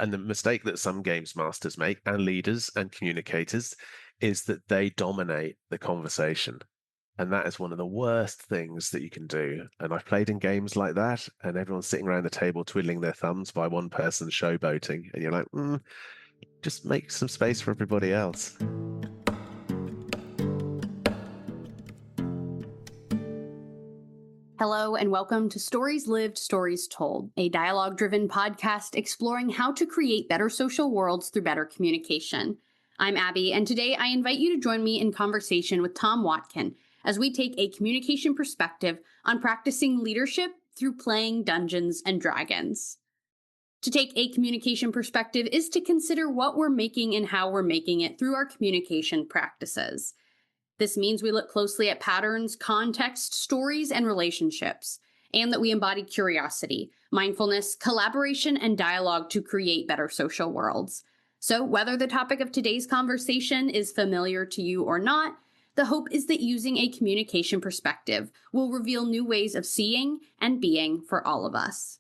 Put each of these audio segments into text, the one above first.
And the mistake that some games masters make, and leaders and communicators, is that they dominate the conversation. And that is one of the worst things that you can do. And I've played in games like that, and everyone's sitting around the table twiddling their thumbs by one person showboating. And you're like, just make some space for everybody else. Hello, and welcome to Stories Lived, Stories Told, a dialogue-driven podcast exploring how to create better social worlds through better communication. I'm Abbie, and today I invite you to join me in conversation with Tom Watkin as we take a communication perspective on practicing leadership through playing Dungeons and Dragons. To take a communication perspective is to consider what we're making and how we're making it through our communication practices. This means we look closely at patterns, context, stories, and relationships, and that we embody curiosity, mindfulness, collaboration, and dialogue to create better social worlds. So whether the topic of today's conversation is familiar to you or not, the hope is that using a communication perspective will reveal new ways of seeing and being for all of us.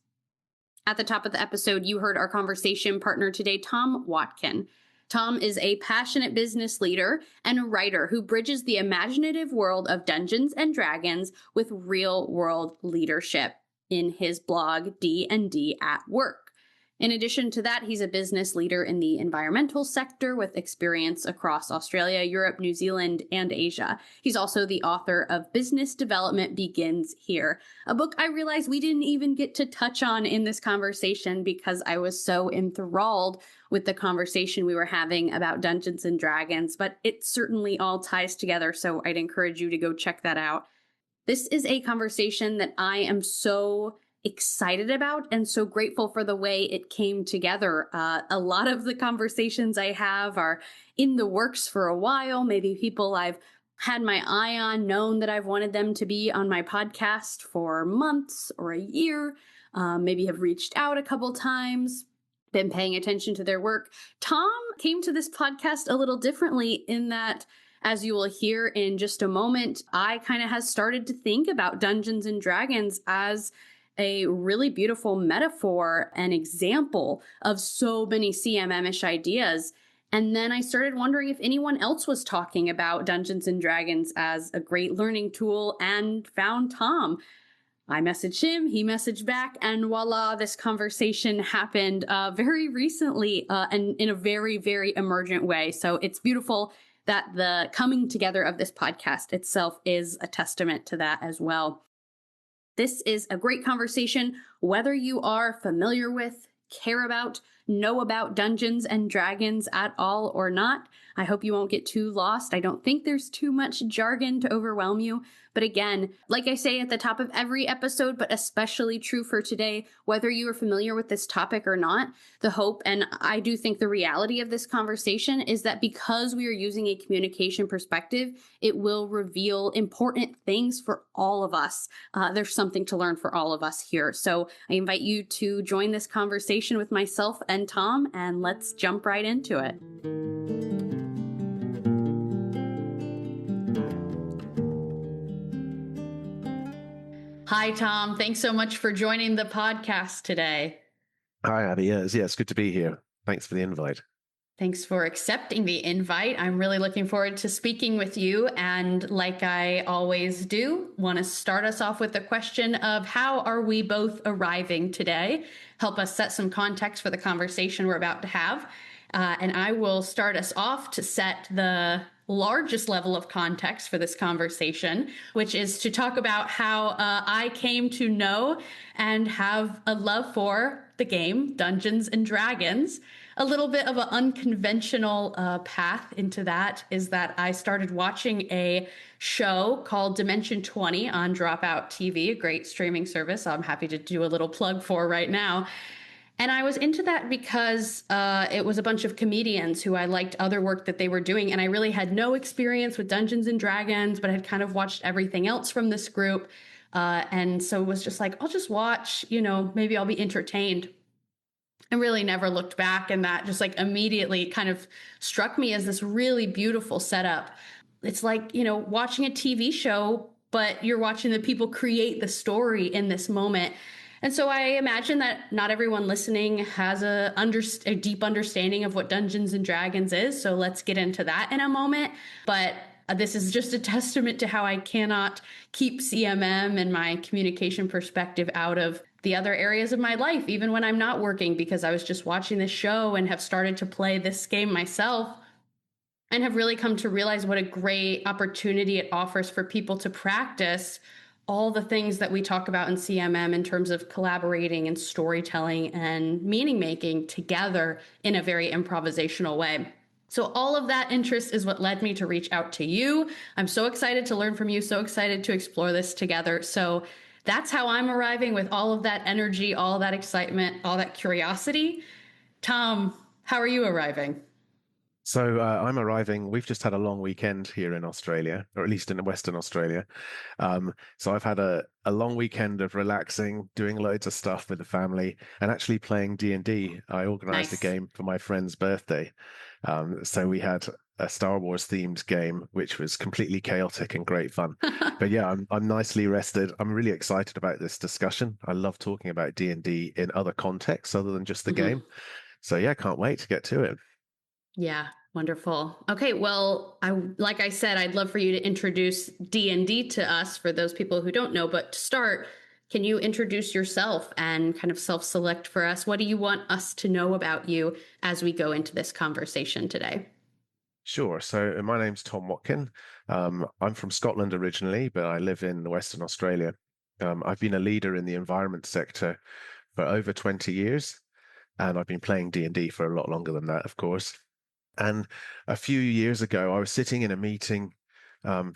At the top of the episode, you heard our conversation partner today, Tom Watkin. Tom is a passionate business leader and a writer who bridges the imaginative world of Dungeons and Dragons with real-world leadership in his blog, D&D at Work. In addition to that, he's a business leader in the environmental sector with experience across Australia, Europe, New Zealand, and Asia. He's also the author of Business Development Begins Here, a book I realized we didn't even get to touch on in this conversation because I was so enthralled with the conversation we were having about Dungeons and Dragons, but it certainly all ties together, so I'd encourage you to go check that out. This is a conversation that I am so excited about and so grateful for the way it came together. A lot of the conversations I have are in the works for a while, maybe people I've had my eye on, known that I've wanted them to be on my podcast for months or a year, maybe have reached out a couple times, been paying attention to their work. Tom came to this podcast a little differently in that, as you will hear in just a moment, I kind of has started to think about Dungeons and Dragons as a really beautiful metaphor and example of so many CMM-ish ideas. And then I started wondering if anyone else was talking about Dungeons and Dragons as a great learning tool and found Tom. I messaged him, he messaged back, and voila, this conversation happened very recently and in a very, very emergent way. So it's beautiful that the coming together of this podcast itself is a testament to that as well. This is a great conversation, whether you are familiar with, care about, know about Dungeons and Dragons at all or not. I hope you won't get too lost. I don't think there's too much jargon to overwhelm you. But again, like I say at the top of every episode, but especially true for today, whether you are familiar with this topic or not, the hope, and I do think the reality of this conversation is that because we are using a communication perspective, it will reveal important things for all of us. There's something to learn for all of us here. So I invite you to join this conversation with myself and Tom, and let's jump right into it. Hi, Tom. Thanks so much for joining the podcast today. Hi, Abbie. It's good to be here. Thanks for the invite. Thanks for accepting the invite. I'm really looking forward to speaking with you. And like I always do, want to start us off with the question of how are we both arriving today? Help us set some context for the conversation we're about to have. And I will start us off to set the largest level of context for this conversation, which is to talk about how I came to know and have a love for the game Dungeons and Dragons. A little bit of an unconventional path into that is that I started watching a show called Dimension 20 on Dropout TV, a great streaming service I'm happy to do a little plug for right now. And I was into that because it was a bunch of comedians who I liked other work that they were doing. And I really had no experience with Dungeons and Dragons, but I had kind of watched everything else from this group. And so it was just like, I'll just watch, maybe I'll be entertained. I really never looked back. And that just like immediately kind of struck me as this really beautiful setup. It's like, watching a TV show, but you're watching the people create the story in this moment. And so I imagine that not everyone listening has a deep understanding of what Dungeons and Dragons is. So let's get into that in a moment. But this is just a testament to how I cannot keep CMM and my communication perspective out of the other areas of my life, even when I'm not working, because I was just watching this show and have started to play this game myself and have really come to realize what a great opportunity it offers for people to practice all the things that we talk about in CMM in terms of collaborating and storytelling and meaning making together in a very improvisational way. So all of that interest is what led me to reach out to you. I'm so excited to learn from you, so excited to explore this together. So that's how I'm arriving with all of that energy, all that excitement, all that curiosity. Tom, how are you arriving? So I'm arriving. We've just had a long weekend here in Australia, or at least in Western Australia. So I've had a long weekend of relaxing, doing loads of stuff with the family, and actually playing D&D. I organized a Nice. game for my friend's birthday. So we had a Star Wars themed game, which was completely chaotic and great fun. But yeah, I'm nicely rested. I'm really excited about this discussion. I love talking about D&D in other contexts other than just the Mhm. game. So yeah, can't wait to get to it. Yeah, wonderful. Okay, well, like I said, I'd love for you to introduce D&D to us for those people who don't know, but to start, can you introduce yourself and kind of self-select for us? What do you want us to know about you as we go into this conversation today? Sure. So my name's Tom Watkin. I'm from Scotland originally, but I live in Western Australia. I've been a leader in the environment sector for over 20 years, and I've been playing D&D for a lot longer than that, of course. And a few years ago, I was sitting in a meeting,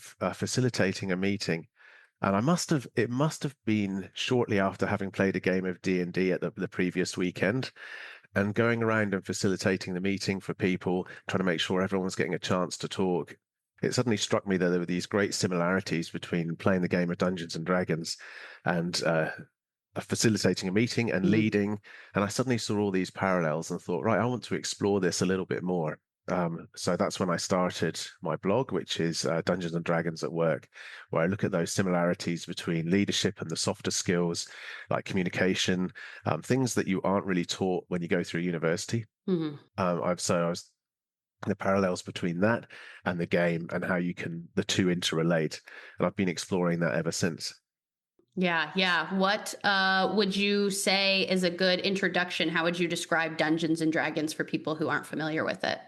facilitating a meeting, and it must have been shortly after having played a game of D&D at the previous weekend and going around and facilitating the meeting for people, trying to make sure everyone's getting a chance to talk. It suddenly struck me that there were these great similarities between playing the game of Dungeons and Dragons and facilitating a meeting and Mhm. leading. And I suddenly saw all these parallels and thought, right, I want to explore this a little bit more. So that's when I started my blog, which is Dungeons and Dragons at Work, where I look at those similarities between leadership and the softer skills like communication, things that you aren't really taught when you go through university. Mhm. I was the parallels between that and the game and how the two interrelate, and I've been exploring that ever since. Yeah, yeah. What would you say is a good introduction? How would you describe Dungeons and Dragons for people who aren't familiar with it?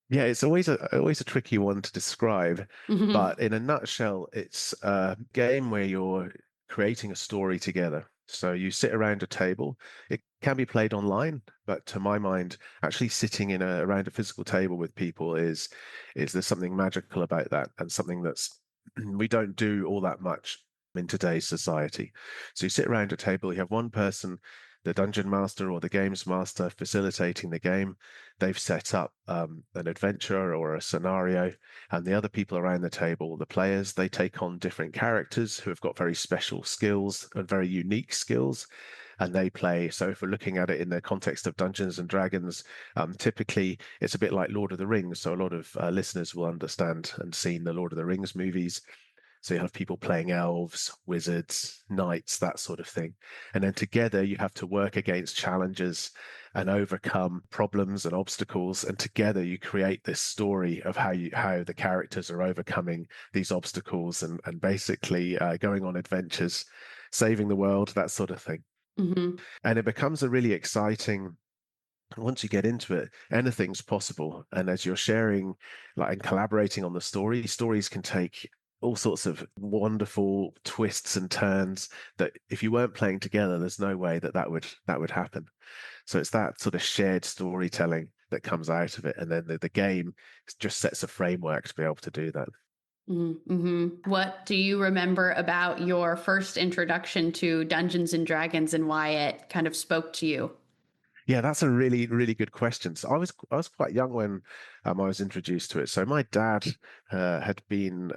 Yeah, it's always a tricky one to describe, Mhm. but in a nutshell, it's a game where you're creating a story together. So you sit around a table. It can be played online, but to my mind, actually sitting around a physical table with people is there's something magical about that and something that's we don't do all that much in today's society. So you sit around a table, you have one person, the dungeon master or the games master facilitating the game. They've set up an adventure or a scenario, and the other people around the table, the players, they take on different characters who have got very special skills and very unique skills, and they play. So if we're looking at it in the context of Dungeons and Dragons, typically it's a bit like Lord of the Rings. So a lot of listeners will understand and seen the Lord of the Rings movies. So you have people playing elves, wizards, knights, that sort of thing. And then together you have to work against challenges and overcome problems and obstacles. And together you create this story of how the characters are overcoming these obstacles and basically going on adventures, saving the world, that sort of thing. Mhm. And it becomes a really exciting once you get into it, anything's possible. And as you're sharing, like and collaborating on the stories can take all sorts of wonderful twists and turns that if you weren't playing together, there's no way that would happen. So it's that sort of shared storytelling that comes out of it, and then the game just sets a framework to be able to do that. Mm-hmm. What do you remember about your first introduction to Dungeons and Dragons and why it kind of spoke to you? Yeah, that's a really, really good question. So I was quite young when I was introduced to it. So my dad had been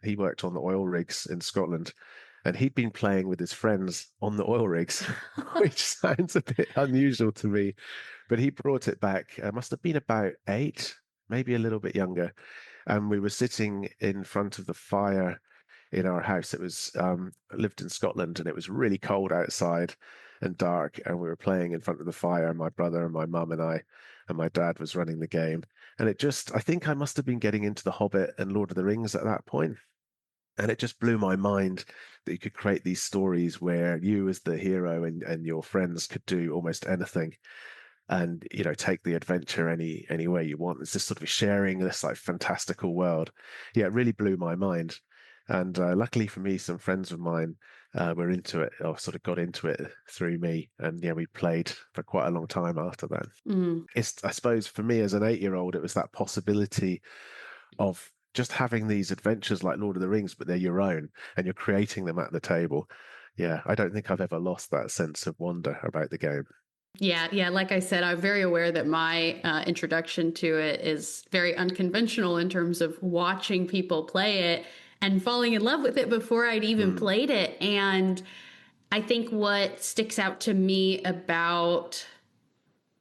he worked on the oil rigs in Scotland, and he'd been playing with his friends on the oil rigs, which sounds a bit unusual to me. But he brought it back. I must have been about 8, maybe a little bit younger, and we were sitting in front of the fire in our house. It was lived in Scotland, and it was really cold outside, and dark, and we were playing in front of the fire, and my brother and my mum and I, and my dad was running the game. And I think I must have been getting into The Hobbit and Lord of the Rings at that point. And it just blew my mind that you could create these stories where you, as the hero, and your friends could do almost anything, and take the adventure any way you want. It's just sort of sharing this like fantastical world. Yeah, it really blew my mind. And luckily for me, some friends of mine were into it, or sort of got into it through me, and yeah, we played for quite a long time after that. Mm. I suppose for me as an 8-year-old, it was that possibility of just having these adventures like Lord of the Rings, but they're your own, and you're creating them at the table. Yeah, I don't think I've ever lost that sense of wonder about the game. Yeah, yeah. Like I said, I'm very aware that my introduction to it is very unconventional in terms of watching people play it and falling in love with it before I'd even Mm, played it. And I think what sticks out to me about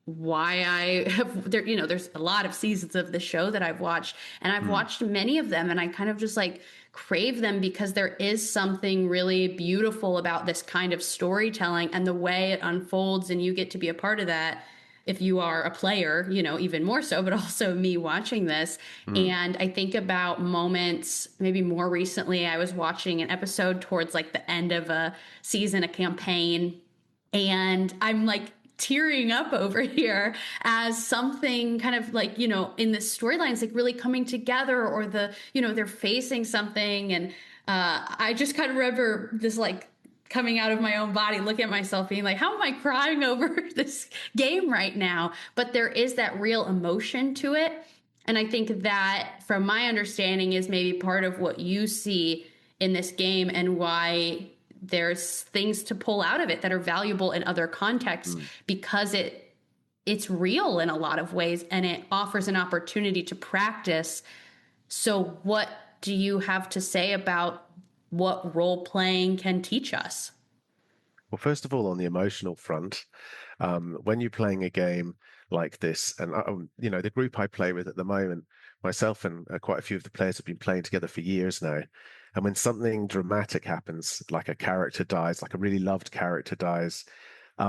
why I have there, there's a lot of seasons of the show that I've watched, and I've mm, watched many of them, and I kind of just like crave them because there is something really beautiful about this kind of storytelling and the way it unfolds, and you get to be a part of that if you are a player, even more so, but also me watching this. mm. And I think about moments, maybe more recently, I was watching an episode towards like the end of a season, a campaign, and I'm like tearing up over here as something kind of like, in the storylines, like really coming together, or they're facing something. And I just kind of remember this like coming out of my own body, looking at myself being like, how am I crying over this game right now? But there is that real emotion to it. And I think that, from my understanding, is maybe part of what you see in this game, and why there's things to pull out of it that are valuable in other contexts, Mm. because it's real in a lot of ways, and it offers an opportunity to practice. So what do you have to say about what role playing can teach us? Well, first of all, on the emotional front, when you're playing a game like this, and the group I play with at the moment, myself and quite a few of the players have been playing together for years now. And when something dramatic happens, like a character dies, like a really loved character dies,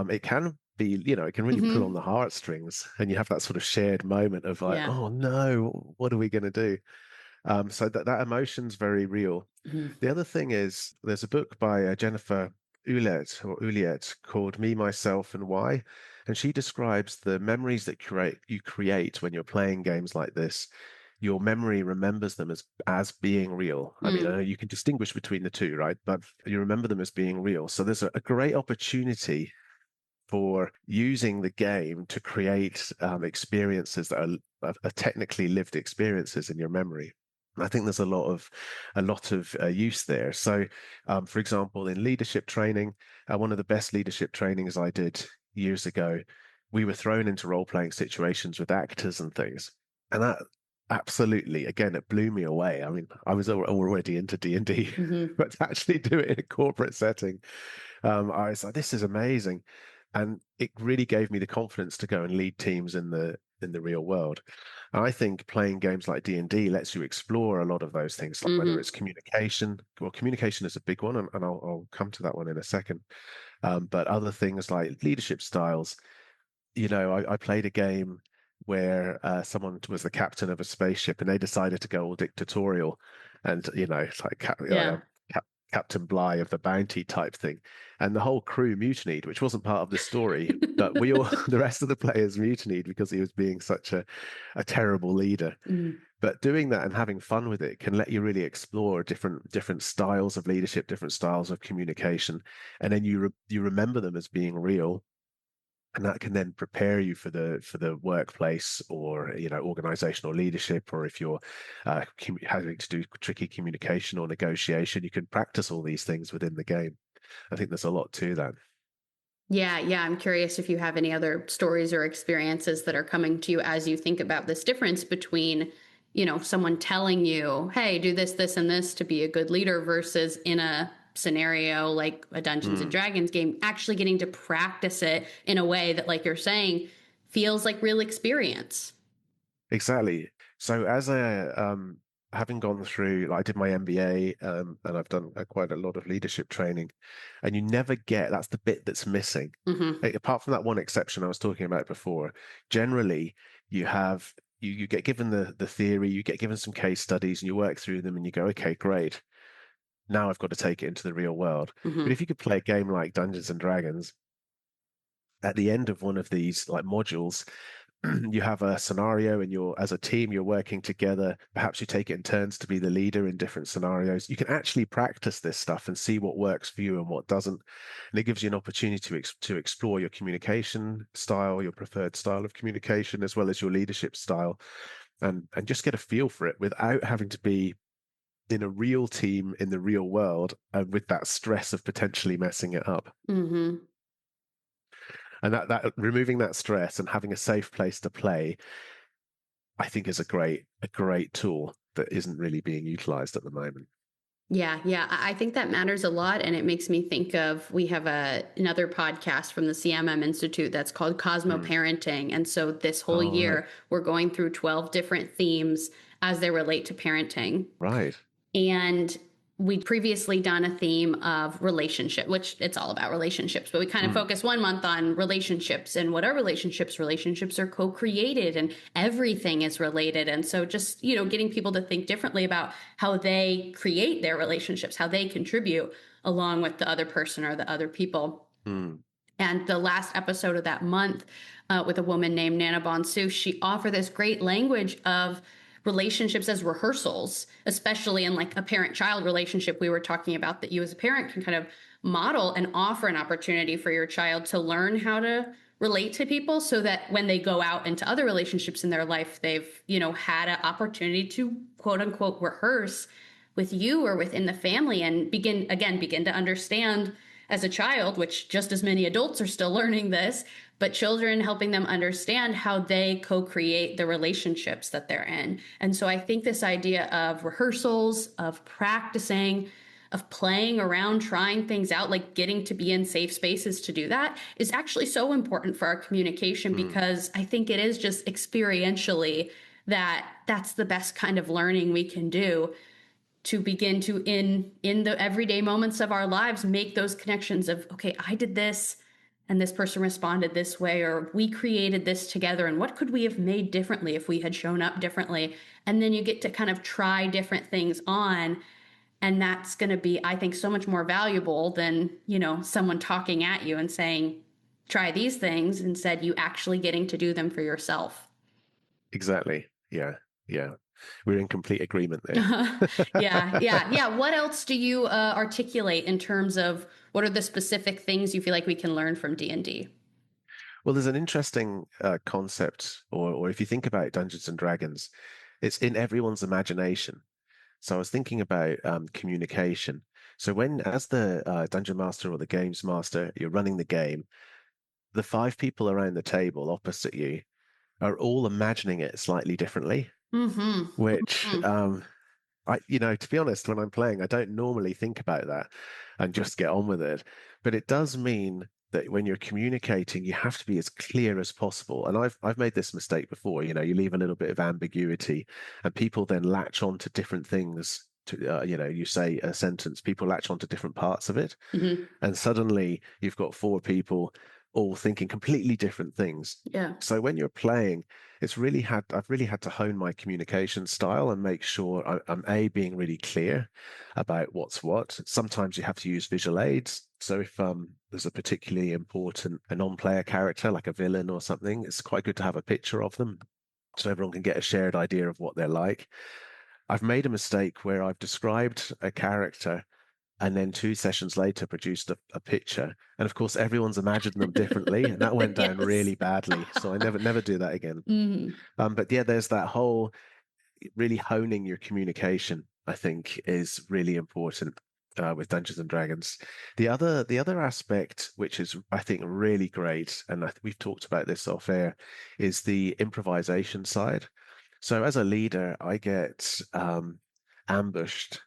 it can be, it can really pull on Mm-hmm. the heartstrings, and you have that sort of shared moment of like, Yeah. oh no, what are we going to do? So that emotion's very real. Mm-hmm. The other thing is, there's a book by Jennifer Uliet called Me, Myself, and Why. And she describes the memories that you create when you're playing games like this. Your memory remembers them as being real. I mean, I know Mm. you can distinguish between the two, right? But you remember them as being real. So there's a great opportunity for using the game to create experiences that are technically lived experiences in your memory. I think there's a lot of use there. So, for example, in leadership training, one of the best leadership trainings I did years ago, we were thrown into role-playing situations with actors and things, and that absolutely, again, it blew me away. I mean, I was already into D&D, Mm-hmm. but to actually do it in a corporate setting, I was like, this is amazing, and it really gave me the confidence to go and lead teams in the real world. And I think playing games like D&D lets you explore a lot of those things, like whether Mm-hmm. it's communication. Well, communication is a big one, and I'll come to that one in a second. But other things like leadership styles. I played a game where someone was the captain of a spaceship, and they decided to go all dictatorial, and it's like Yeah. Captain Bligh of the Bounty type thing, and the whole crew mutinied, which wasn't part of the story, but we all, the rest of the players mutinied because he was being such a terrible leader. Mm. But doing that and having fun with it can let you really explore different styles of leadership, different styles of communication, and then you remember them as being real, and that can then prepare you for the workplace, or organizational leadership, or if you're having to do tricky communication or negotiation, you can practice all these things within the game. I think there's a lot to that. Yeah, yeah. I'm curious if you have any other stories or experiences that are coming to you as you think about this difference between, someone telling you, hey, do this, this, and this to be a good leader, versus in a scenario like a Dungeons and Mm, Dragons game, actually getting to practice it in a way that, like you're saying, feels like real experience. exactly. So having gone through, like I did my MBA, and I've done quite a lot of leadership training, and you never get, that's the bit that's missing. Hmm. Apart from that one exception I was talking about before, generally you have you get given the theory, you get given some case studies, and you work through them, and you go, okay, great. Now I've got to take it into the real world. But Hmm. if you could play a game like Dungeons and Dragons, at the end of one of these like modules, you have a scenario and you're as a team you're working together, perhaps you take it in turns to be the leader in different scenarios. You can actually practice this stuff and see what works for you and what doesn't, and it gives you an opportunity to explore your communication style, your preferred style of communication, as well as your leadership style, and just get a feel for it without having to be in a real team in the real world and with that stress of potentially messing it up. Hmm. And that removing that stress and having a safe place to play, I think is a great tool that isn't really being utilized at the moment. Yeah, yeah, I think that matters a lot, and it makes me think of we have another podcast from the CMM Institute that's called Cosmo Mm. Parenting, and so this whole Oh, right. year we're going through 12 different themes as they relate to parenting. Right. And we'd previously done a theme of relationship, which it's all about relationships, but we kind of Mm. focused 1 month on relationships and what are relationships. Relationships are co-created and everything is related. And so just, getting people to think differently about how they create their relationships, how they contribute along with the other person or the other people. Mm. And the last episode of that month, with a woman named Nana Bonsu, she offered this great language of relationships as rehearsals, especially in like a parent-child relationship we were talking about, that you as a parent can kind of model and offer an opportunity for your child to learn how to relate to people so that when they go out into other relationships in their life, they've, had an opportunity to quote unquote rehearse with you or within the family and begin to understand as a child, which just as many adults are still learning this, but children helping them understand how they co-create the relationships that they're in. And so I think this idea of rehearsals, of practicing, of playing around, trying things out, like getting to be in safe spaces to do that is actually so important for our communication, Mm. because I think it is just experientially that's the best kind of learning we can do, to begin to in the everyday moments of our lives make those connections of, okay, I did this and this person responded this way, or we created this together, and what could we have made differently if we had shown up differently. And then you get to kind of try different things on, and that's going to be, I think, so much more valuable than, someone talking at you and saying try these things, instead you actually getting to do them for yourself. Exactly. Yeah. Yeah. We're in complete agreement there. Yeah, yeah, yeah. What else do you articulate in terms of what are the specific things you feel like we can learn from D&D? Well, there's an interesting concept, or if you think about Dungeons and Dragons, it's in everyone's imagination. So I was thinking about communication. So as the dungeon master or the games master, you're running the game, the five people around the table opposite you are all imagining it slightly differently, Mm-hmm. which Mm-hmm. to be honest, when I'm playing, I don't normally think about that and just get on with it. But it does mean that when you're communicating, you have to be as clear as possible. And I've made this mistake before. You leave a little bit of ambiguity, and people then latch on to different things. You say a sentence, people latch on to different parts of it, Mm-hmm. and suddenly you've got four people all thinking completely different things. Yeah. So when you're playing, I've really had to hone my communication style and make sure I'm being really clear about what's what. Sometimes you have to use visual aids. So if there's a particularly important a non-player character like a villain or something, it's quite good to have a picture of them so everyone can get a shared idea of what they're like. I've made a mistake where I've described a character and then 2 sessions later produced a picture. And of course, everyone's imagined them differently, and that went down Yes. really badly. So I never do that again. Mm-hmm. But yeah, there's that whole really honing your communication, I think, is really important with Dungeons and Dragons. The other aspect, which is I think really great, and we've talked about this off air, is the improvisation side. So as a leader, I get ambushed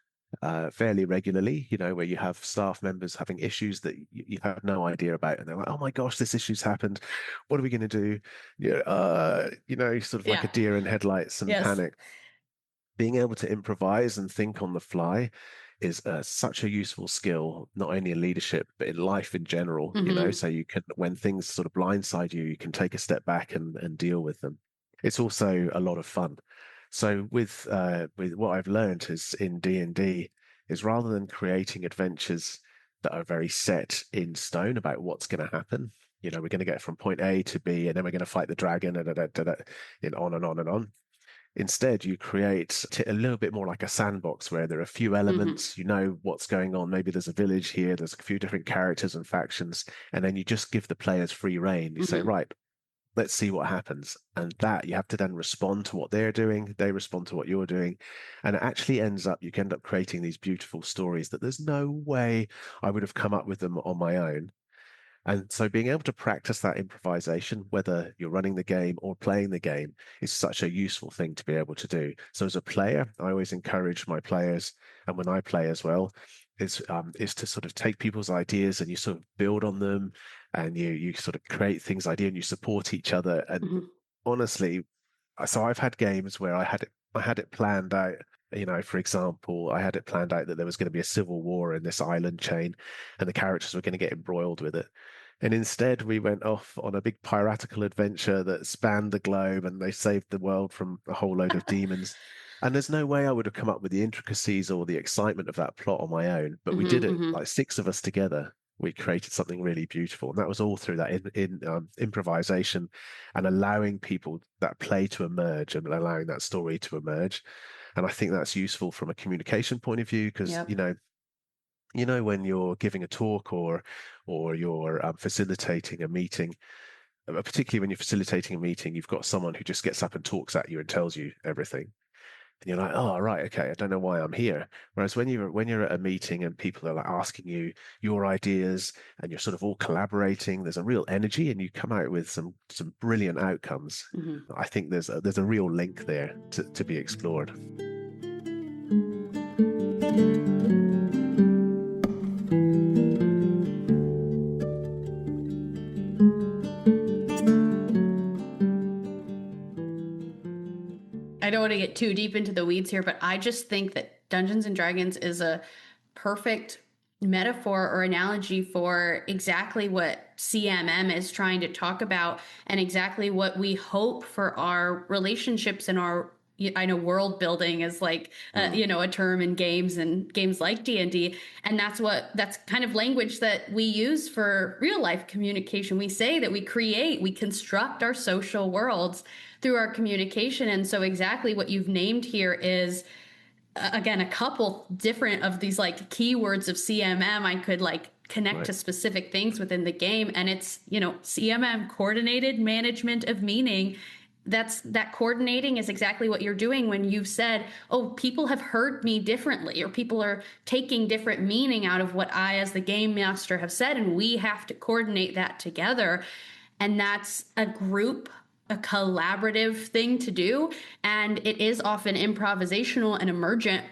fairly regularly, where you have staff members having issues that you have no idea about, and they're like, "Oh my gosh, this issue's happened. What are we going to do?" Sort of like Yeah. a deer in headlights and Yes. panic. being able to improvise and think on the fly is such a useful skill, not only in leadership, but in life in general, Hmm. so you can, when things sort of blindside you, you can take a step back and deal with them. It's also a lot of fun. So with what I've learned is in D&D is rather than creating adventures that are very set in stone about what's going to happen, we're going to get from point A to B, and then we're going to fight the dragon, and on and on and on. Instead, you create a little bit more like a sandbox where there are a few Hmm. elements, you know what's going on. Maybe there's a village here, there's a few different characters and factions, and then you just give the players free rein. You say, Hmm. right, let's see what happens. And that you have to then respond to what they're doing, they respond to what you're doing. And it actually you can end up creating these beautiful stories that there's no way I would have come up with them on my own. And so being able to practice that improvisation, whether you're running the game or playing the game, is such a useful thing to be able to do. So as a player, I always encourage my players, and when I play as well, is to sort of take people's ideas and you sort of build on them, and you sort of create things idea and you support each other. And Hmm. honestly, so I've had games where I had it planned out. For example, I had it planned out that there was going to be a civil war in this island chain, and the characters were going to get embroiled with it. And instead, we went off on a big piratical adventure that spanned the globe, and they saved the world from a whole load of demons. And there's no way I would have come up with the intricacies or the excitement of that plot on my own, but we Hmm. did it Hmm. like six of us together. We created something really beautiful, and that was all through that in improvisation and allowing people that play to emerge and allowing that story to emerge. And I think that's useful from a communication point of view because Yep. when you're giving a talk or you're facilitating a meeting, particularly when you're facilitating a meeting, you've got someone who just gets up and talks at you and tells you everything. And you're like, oh, right, okay, I don't know why I'm here. Whereas when you're at a meeting and people are like asking you your ideas and you're sort of all collaborating, there's a real energy and you come out with some brilliant outcomes. Hmm. I think there's a real link there to be explored. I don't want to get too deep into the weeds here, but I just think that Dungeons and Dragons is a perfect metaphor or analogy for exactly what CMM is trying to talk about and exactly what we hope for our relationships and our I know world building is like Mm, a term in games and games like D&D, and that's kind of language that we use for real life communication. We say that we construct our social worlds through our communication. And so exactly what you've named here is again a couple different of these like keywords of CMM. I could like connect right. to specific things within the game, and it's CMM, coordinated management of meaning. That coordinating is exactly what you're doing when you've said, oh, people have heard me differently, or people are taking different meaning out of what I as the game master have said, and we have to coordinate that together. And that's a collaborative thing to do. And it is often improvisational and emergent,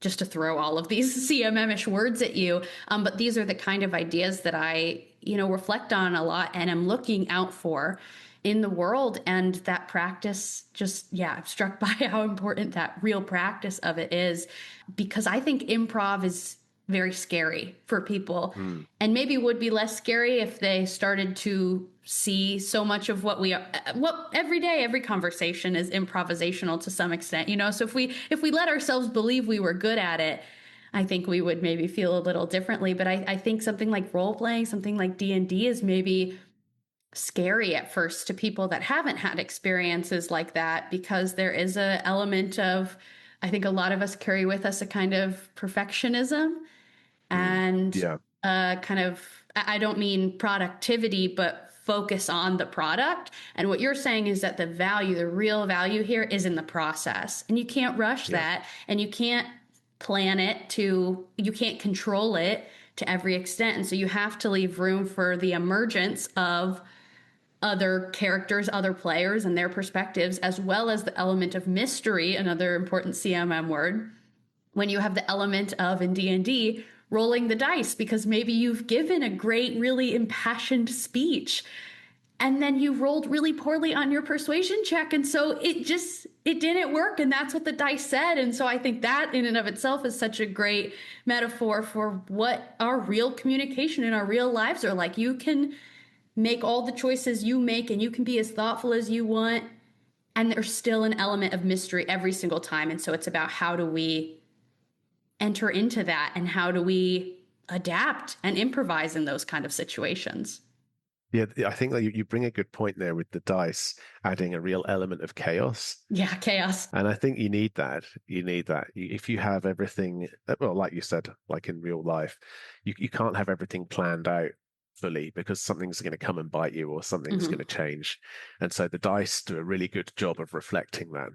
just to throw all of these CMM-ish words at you. But these are the kind of ideas that I, reflect on a lot and am looking out for in the world. And that practice just, yeah, I'm struck by how important that real practice of it is, because I think improv is very scary for people, Mm, and maybe would be less scary if they started to see so much of what we are, what every day every conversation is improvisational to some extent, so if we let ourselves believe we were good at it, I think we would maybe feel a little differently. But I think something like role playing, something like D&D is maybe scary at first to people that haven't had experiences like that, because there is a element of, I think a lot of us carry with us a kind of perfectionism mm, and yeah. kind of, I don't mean productivity, but focus on the product. And what you're saying is that the real value here is in the process. And you can't rush Yeah. that, and you can't you can't control it to every extent. And so you have to leave room for the emergence of other characters, other players, and their perspectives, as well as the element of mystery, another important CMM word, when you have the element of in D&D rolling the dice because maybe you've given a great really impassioned speech and then you rolled really poorly on your persuasion check, and so it didn't work, and that's what the dice said. And so I think that in and of itself is such a great metaphor for what our real communication in our real lives are like. You can make all the choices you make, and you can be as thoughtful as you want, and there's still an element of mystery every single time. And so it's about how do we enter into that, and how do we adapt and improvise in those kind of situations. Yeah, I think that you bring a good point there with the dice adding a real element of chaos. Yeah, chaos. And I think you need that. You need that. If you have everything, well, like you said, like in real life, you can't have everything planned out fully because something's going to come and bite you or something's going to change. And so the dice do a really good job of reflecting that.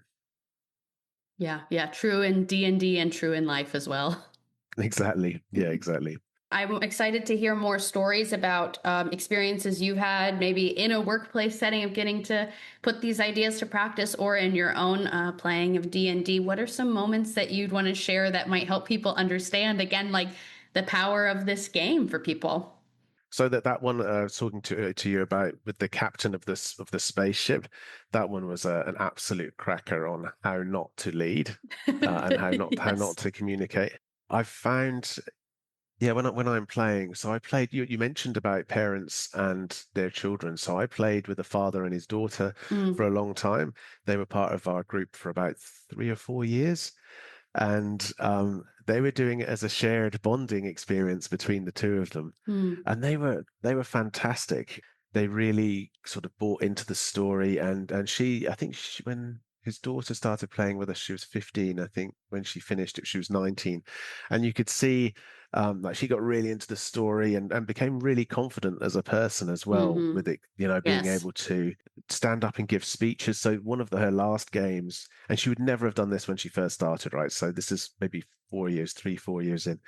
Yeah, yeah, true in D&D and true in life as well. Exactly. Yeah, exactly. I'm excited to hear more stories about experiences you've had, maybe in a workplace setting of getting to put these ideas to practice, or in your own playing of D&D. What are some moments that you'd want to share that might help people understand, again, like the power of this game for people? So that one I was talking to you about with the captain of the spaceship, that one was an absolute cracker on how not to lead and how not Yes. to communicate. I've found, yeah, when I'm playing, so I played. You mentioned about parents and their children, so I played with a father and his daughter for Mm, a long time. They were part of our group for about 3 or 4 years, and they were doing it as a shared bonding experience between the two of them, mm, and they were fantastic. They really sort of bought into the story, and I think when his daughter started playing with us, she was 15. I think when she finished it, she was 19, and you could see like she got really into the story and became really confident as a person as well mm-hmm. with it, being Yes. able to stand up and give speeches. So one of her last games, and she would never have done this when she first started, right? So this is maybe 4 years, 3, 4 years in.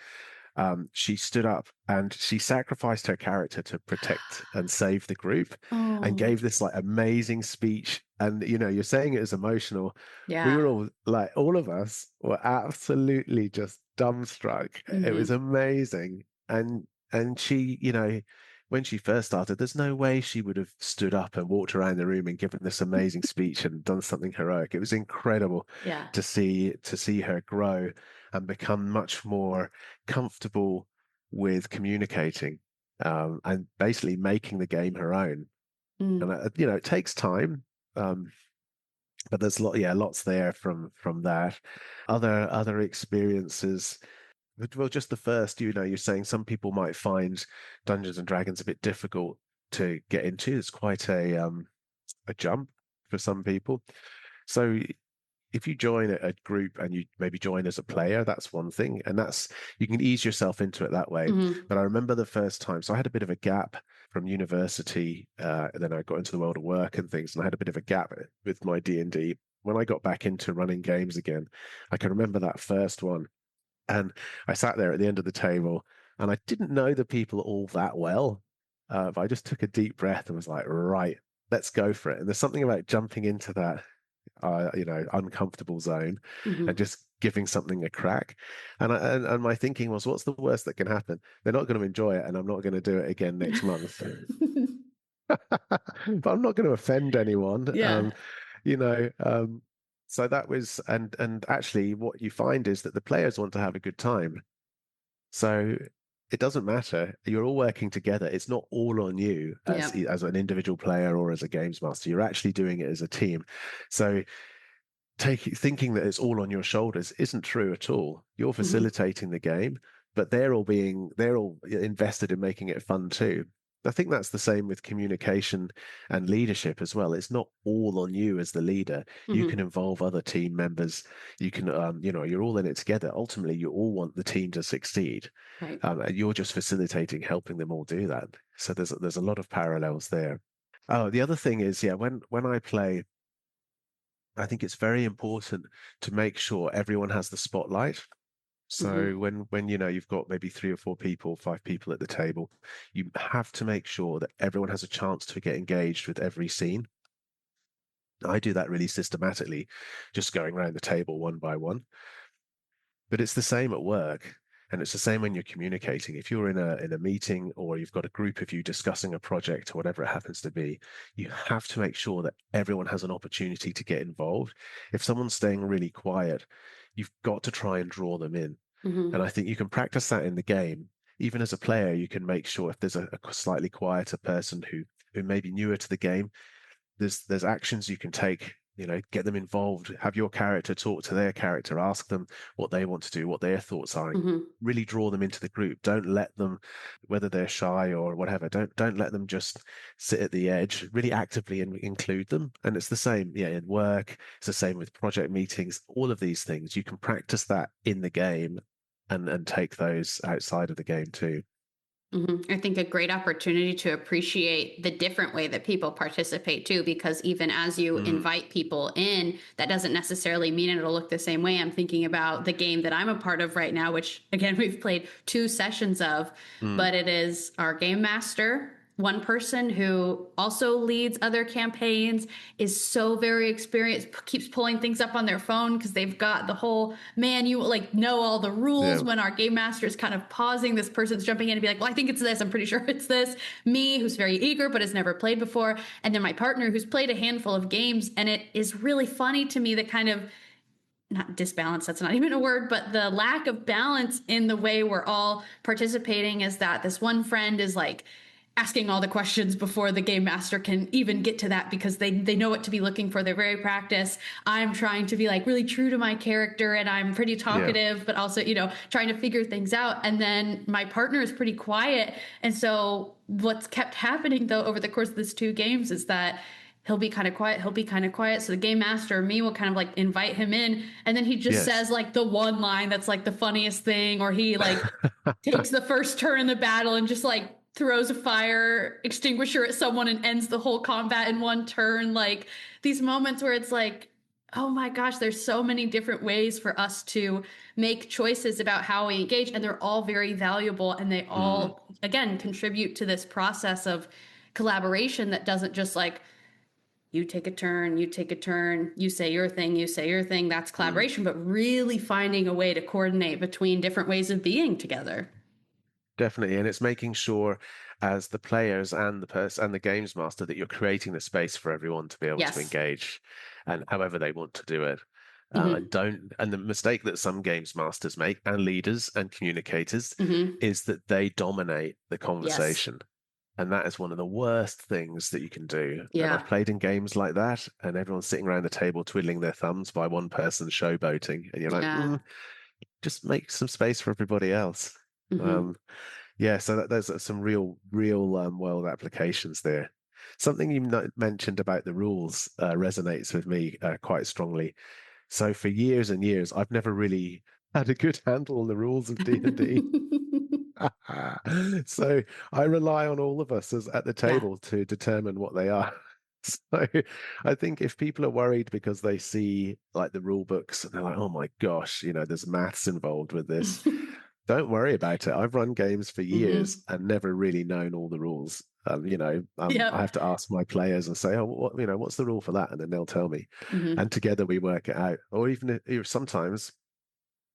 She stood up and she sacrificed her character to protect and save the group and Oh, gave this like amazing speech. And you're saying it was emotional. We yeah. were all like, all of us were absolutely just dumbstruck. It was Mm-hmm. amazing. And she, when she first started, there's no way she would have stood up and walked around the room and given this amazing speech and done something heroic. It was incredible Yeah. to see her grow and become much more comfortable with communicating and basically making the game her own. And Mm, it takes time, um, but there's lots there from that. Other experiences. Well, just the first, you're saying some people might find Dungeons and Dragons a bit difficult to get into. It's quite a jump for some people. So if you join a group and you maybe join as a player, that's one thing. And you can ease yourself into it that way. mm-hmm. But I remember the first time, so I had a bit of a gap from university, and then I got into the world of work and things, and I had a bit of a gap with my D&D. When I got back into running games again, I can remember that first one. And I sat there at the end of the table and I didn't know the people all that well. But I just took a deep breath and was like, right, let's go for it. And there's something about jumping into that uncomfortable zone and Mm-hmm. just giving something a crack. And my thinking was, what's the worst that can happen? They're not going to enjoy it, and I'm not going to do it again next month. But I'm not going to offend anyone. Yeah. You know, um, so that was, and actually, what you find is that the players want to have a good time. So it doesn't matter. You're all working together. It's not all on you Yeah. as an individual player or as a games master. You're actually doing it as a team. So thinking that it's all on your shoulders isn't true at all. You're Mm-hmm. facilitating the game, but they're all invested in making it fun too. I think that's the same with communication and leadership as well. It's not all on you as the leader. You can Mm-hmm. involve other team members. You can, you're all in it together. Ultimately, you all want the team to succeed, Right. and you're just facilitating, helping them all do that. So there's a lot of parallels there. Oh, the other thing is, yeah, when I play, I think it's very important to make sure everyone has the spotlight. Mm-hmm. So when you've got maybe 3 or 4 people, 5 people at the table, you have to make sure that everyone has a chance to get engaged with every scene. I do that really systematically, just going around the table one by one. But it's the same at work. And it's the same when you're communicating. If you're in a meeting or you've got a group of you discussing a project or whatever it happens to be, you have to make sure that everyone has an opportunity to get involved. If someone's staying really quiet, you've got to try and draw them in. And Hmm. I think you can practice that in the game. Even as a player, you can make sure if there's a slightly quieter person who may be newer to the game, there's actions you can take, get them involved, have your character talk to their character, ask them what they want to do, what their thoughts are, and Hmm. really draw them into the group. Don't let them, whether they're shy or whatever, don't let them just sit at the edge. Really actively include them. And it's the same, yeah, in work. It's the same with project meetings. All of these things you can practice that in the game and take those outside of the game too. I think a great opportunity to appreciate the different way that people participate too, because even as you Mm, invite people in, that doesn't necessarily mean it'll look the same way. I'm thinking about the game that I'm a part of right now, which again, we've played 2 sessions of, mm, but it is our game master. One person who also leads other campaigns, is so very experienced, keeps pulling things up on their phone because they've got the whole manual, like know all the rules. yeah, When our game master is kind of pausing, this person's jumping in and be like, well, I think it's this. I'm pretty sure it's this. Me, who's very eager but has never played before. And then my partner, who's played a handful of games. And it is really funny to me, the kind of, not disbalance, that's not even a word, but the lack of balance in the way we're all participating, is that this one friend is like asking all the questions before the game master can even get to that, because they know what to be looking for. They're very practiced. I'm trying to be like really true to my character, and I'm pretty yeah, talkative, but also, trying to figure things out. And then my partner is pretty quiet. And so what's kept happening though over the course of this 2 games is that he'll be kind of quiet. He'll be kind of quiet. So the game master or me will kind of like invite him in. And then he just yes. says like the one line that's like the funniest thing, or he like takes the first turn in the battle and just like throws a fire extinguisher at someone and ends the whole combat in one turn. Like these moments where it's like, oh my gosh, there's so many different ways for us to make choices about how we engage. And they're all very valuable. And they Mm, all, again, contribute to this process of collaboration that doesn't just like, you take a turn, you take a turn, you say your thing, you say your thing. That's mm. collaboration, but really finding a way to coordinate between different ways of being together. Definitely, and it's making sure as the players and the person and the games master that you're creating the space for everyone to be able to Yes. engage and however they want to do it. And Hmm. don't and the mistake that some games masters make and leaders and communicators Hmm. is that they dominate the Yes. conversation. And that is one of the worst things that you can do. And Yeah. I've played in games like that, and everyone's sitting around the table twiddling their thumbs by one person showboating, and you're like, Yeah. just make some space for everybody else. Hmm. Um, yeah, so there's some real world applications there. Something you mentioned about the rules resonates with me quite strongly. So for years and years, I've never really had a good handle on the rules of D&D. So I rely on all of us as at the Yeah. table to determine what they are. So I think if people are worried because they see like the rule books and they're like, oh my gosh, there's maths involved with this, don't worry about it. I've run games for years Hmm. and never really known all the rules. I Yep. have to ask my players and say, "Oh, what's the rule for that?" And then they'll tell me, Hmm. and together we work it out. Or even if sometimes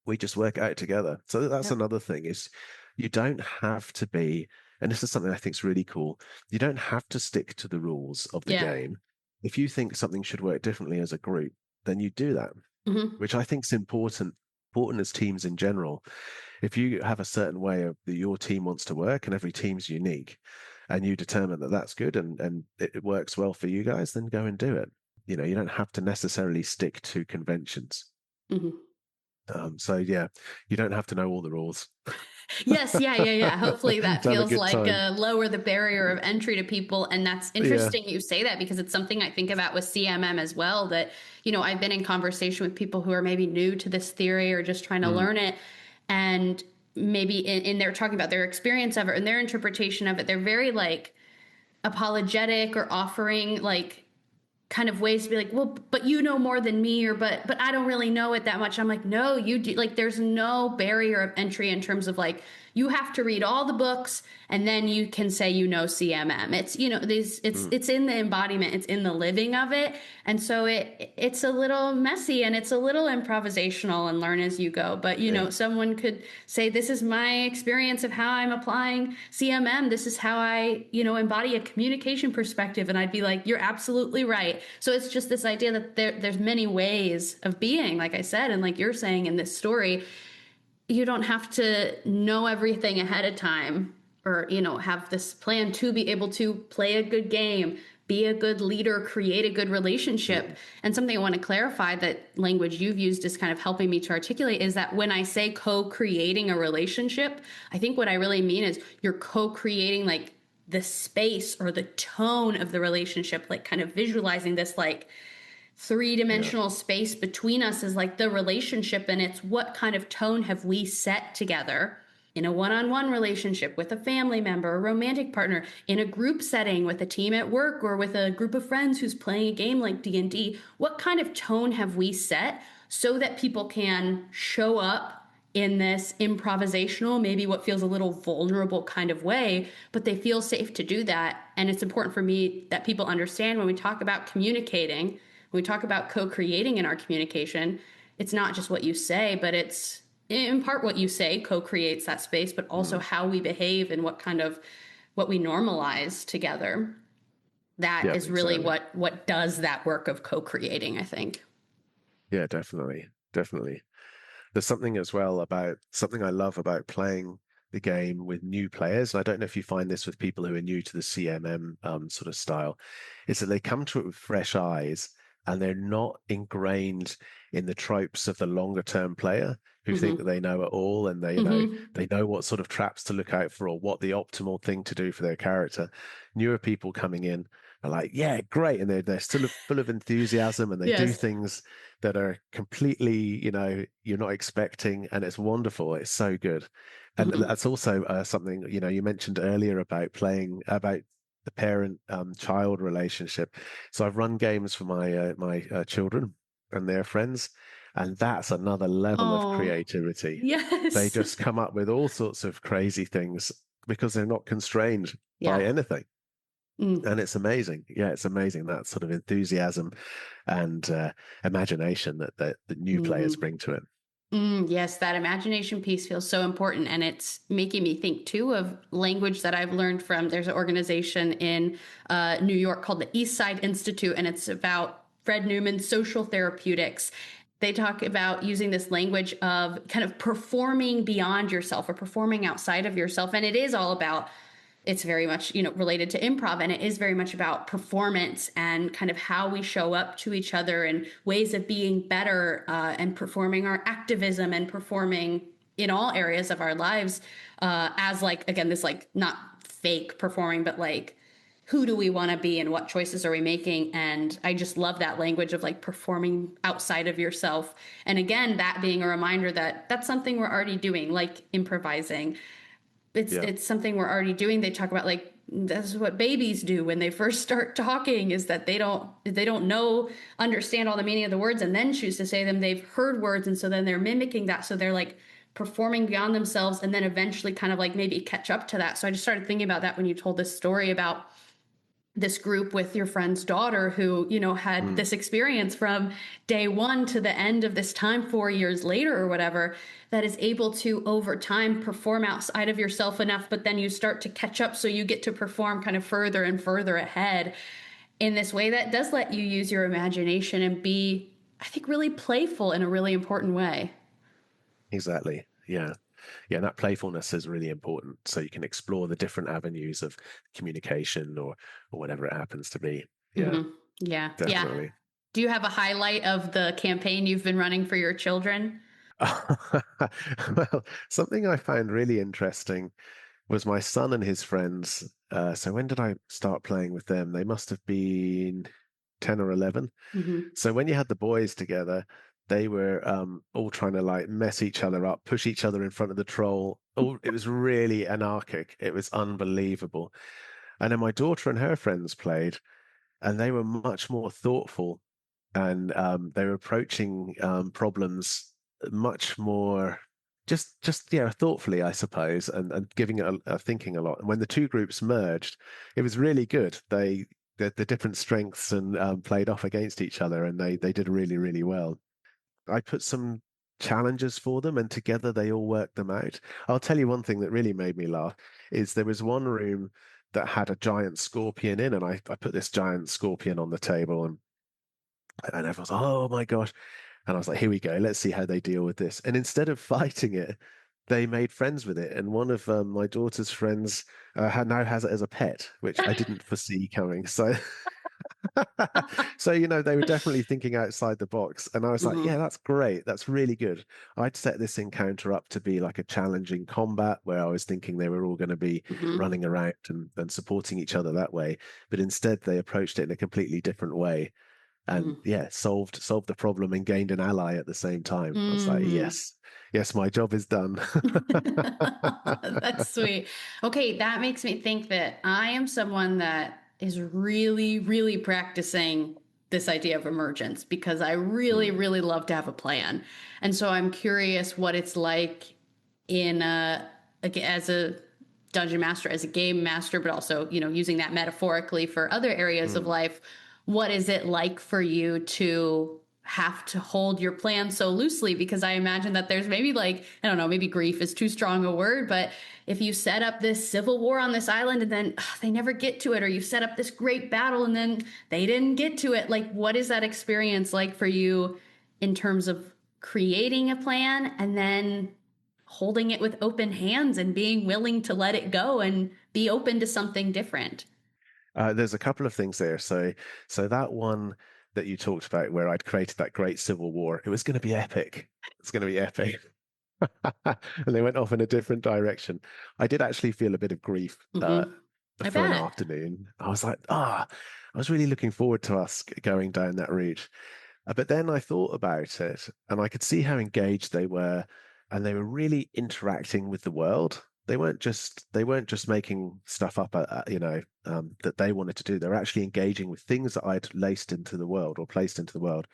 we just work it out together. So that's Yep. another thing is you don't have to be, and this is something I think is really cool. You don't have to stick to the rules of the Yeah. game. If you think something should work differently as a group, then you do that, Hmm. which I think is important as teams in general. If you have a certain way of that your team wants to work and every team's unique and you determine that that's good and it works well for you guys, then go and do it. You don't have to necessarily stick to conventions. Hmm. So yeah, you don't have to know all the rules Yes, yeah, yeah, yeah. Hopefully to that have a feels good like time. lower the barrier of entry to people. And that's Yeah. interesting you say that, because it's something I think about with CMM as well. That, I've been in conversation with people who are maybe new to this theory or just trying to Mm, learn it. And maybe in they're talking about their experience of it and their interpretation of it. They're very like apologetic or offering like kind of ways to be like, well, but you know more than me, or but I don't really know it that much. I'm like, no, you do. Like there's no barrier of entry in terms of like you have to read all the books and then you can say CMM. It's Mm, it's in the embodiment, it's in the living of it. And so it's a little messy and it's a little improvisational and learn as you go. But yeah, someone could say, this is my experience of how I'm applying CMM. This is how I embody a communication perspective. And I'd be like, you're absolutely right. So it's just this idea that there's many ways of being, like I said, and like you're saying in this story, you don't have to know everything ahead of time, or have this plan to be able to play a good game, be a good leader, create a good relationship. mm, And something I want to clarify, that language you've used is kind of helping me to articulate, is that when I say co-creating a relationship, I think what I really mean is you're co-creating like the space or the tone of the relationship, like kind of visualizing this like yeah, three-dimensional space between us is like the relationship, and it's what kind of tone have we set together in a one-on-one relationship with a family member, a romantic partner, in a group setting with a team at work or with a group of friends who's playing a game like D&D. What kind of tone have we set so that people can show up in this improvisational, maybe what feels a little vulnerable kind of way, but they feel safe to do that. And it's important for me that people understand, when we talk about communicating, when we talk about co-creating in our communication, it's not just what you say, but it's in part what you say co-creates that space, but also mm, how we behave and what we normalize together. That yeah, is really exactly. what does that work of co-creating, I think. Yeah, definitely, definitely. There's something as well about something I love about playing the game with new players. And I don't know if you find this with people who are new to the CMM sort of style, is that they come to it with fresh eyes and they're not ingrained in the tropes of the longer term player who think that Mm-hmm. they know it all and Mm-hmm. they know what sort of traps to look out for or what the optimal thing to do for their character. Newer people coming in are like, yeah, great, and they're still full of enthusiasm and they do Yes. things that are completely, you're not expecting, and it's wonderful. It's so good. And Mm-hmm. that's also something, you mentioned earlier about playing, about the parent-child relationship. So I've run games for my children and their friends, and that's another level of Oh, creativity. They yes. just come up with all sorts of crazy things because they're not constrained by Yeah. anything. Mm. And it's amazing. Yeah, it's amazing that sort of enthusiasm and imagination that new players Mm-hmm. bring to it. Yes, that imagination piece feels so important. And it's making me think too of language that I've learned from. There's an organization in New York called the East Side Institute, and it's about Fred Newman's social therapeutics. They talk about using this language of kind of performing beyond yourself or performing outside of yourself. And it is all about, it's very much related to improv, and it is very much about performance and kind of how we show up to each other and ways of being better, and performing our activism and performing in all areas of our lives, as like, again, this like not fake performing, but like, who do we want to be and what choices are we making? And I just love that language of like performing outside of yourself, and again, that being a reminder that that's something we're already doing, like improvising. Yeah, It's something we're already doing. They talk about like, that's what babies do when they first start talking, is that they don't know, understand all the meaning of the words and then choose to say them. They've heard words, and so then they're mimicking that, so they're like performing beyond themselves and then eventually kind of like maybe catch up to that. So I just started thinking about that when you told this story about this group with your friend's daughter who had mm, this experience from day one to the end of this time, 4 years later or whatever, that is able to over time perform outside of yourself enough, but then you start to catch up, so you get to perform kind of further and further ahead in this way that does let you use your imagination and be, I think, really playful in a really important way. exactly. Yeah. Yeah, and that playfulness is really important. So you can explore the different avenues of communication or whatever it happens to be. Yeah, Mm-hmm. Yeah, yeah. definitely. Do you have a highlight of the campaign you've been running for your children? Well, something I found really interesting was my son and his friends. So when did I start playing with them? They must have been 10 or 11. Mm-hmm. So when you had the boys together, they were all trying to like mess each other up, push each other in front of the troll. Oh, it was really anarchic. It was unbelievable. And then my daughter and her friends played, and they were much more thoughtful, and they were approaching problems much more. just thoughtfully, I suppose, and giving it a thinking a lot. And when the two groups merged, it was really good. The different strengths and played off against each other, and they did really really well. I put some challenges for them, and together they all worked them out. I'll tell you one thing that really made me laugh is there was one room that had a giant scorpion in, and I put this giant scorpion on the table, and everyone's like, oh my gosh. And I was like, here we go. Let's see how they deal with this. And instead of fighting it, they made friends with it. And one of my daughter's friends now has it as a pet, which I didn't foresee coming. So, so they were definitely thinking outside the box. And I was like, yeah, Hmm. that's great. That's really good. I'd set this encounter up to be like a challenging combat where I was thinking they were all going to be Hmm. running around and supporting each other that way. But instead, they approached it in a completely different way and Hmm. yeah, solved the problem and gained an ally at the same time. I was like, Hmm. yes, my job is done. That's sweet. Okay, that makes me think that I am someone that is really, really practicing this idea of emergence because I really, Mm, really love to have a plan. And so I'm curious what it's like in as a dungeon master, as a game master, but also, using that metaphorically for other areas of mm. life. What is it like for you to have to hold your plan so loosely? Because I imagine that there's maybe, like, I don't know, maybe grief is too strong a word, but if you set up this civil war on this island and then they never get to it, or you set up this great battle and then they didn't get to it, like, what is that experience like for you in terms of creating a plan and then holding it with open hands and being willing to let it go and be open to something different? There's a couple of things there. So that one that you talked about, where I'd created that great civil war, it was going to be epic. It's going to be epic. And they went off in a different direction. I did actually feel a bit of grief I for an bet. afternoon. I was like, I was really looking forward to us going down that route. But then I thought about it and I could see how engaged they were and they were really interacting with the world. They weren't just making stuff up, that they wanted to do. They were actually engaging with things that I'd laced into the world or placed into the world.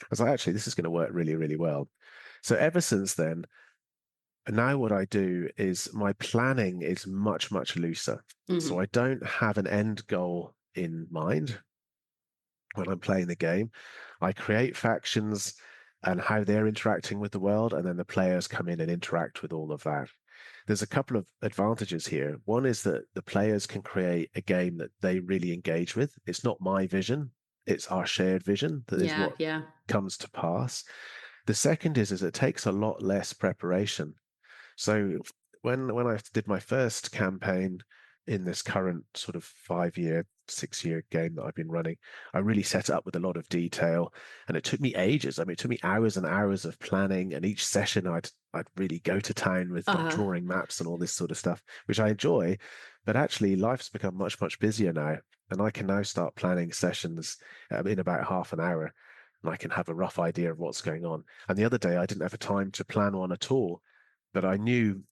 I was like, actually, this is going to work really, really well. So ever since then, now what I do is my planning is much, much looser. So Hmm. I don't have an end goal in mind when I'm playing the game. I create factions and how they're interacting with the world, and then the players come in and interact with all of that. There's a couple of advantages here. One is that the players can create a game that they really engage with. It's not my vision, it's our shared vision that is Yeah, what yeah. comes to pass. The second is it takes a lot less preparation. So when I did my first campaign in this current sort of 5 year, 6 year game that I've been running, I really set it up with a lot of detail, and it took me ages. I mean, it took me hours and hours of planning, and each session I'd really go to town with like Uh, drawing maps and all this sort of stuff, which I enjoy. But actually, life's become much much busier now, and I can now start planning sessions in about half an hour. And I can have a rough idea of what's going on. And the other day, I didn't have a time to plan one at all, but I knew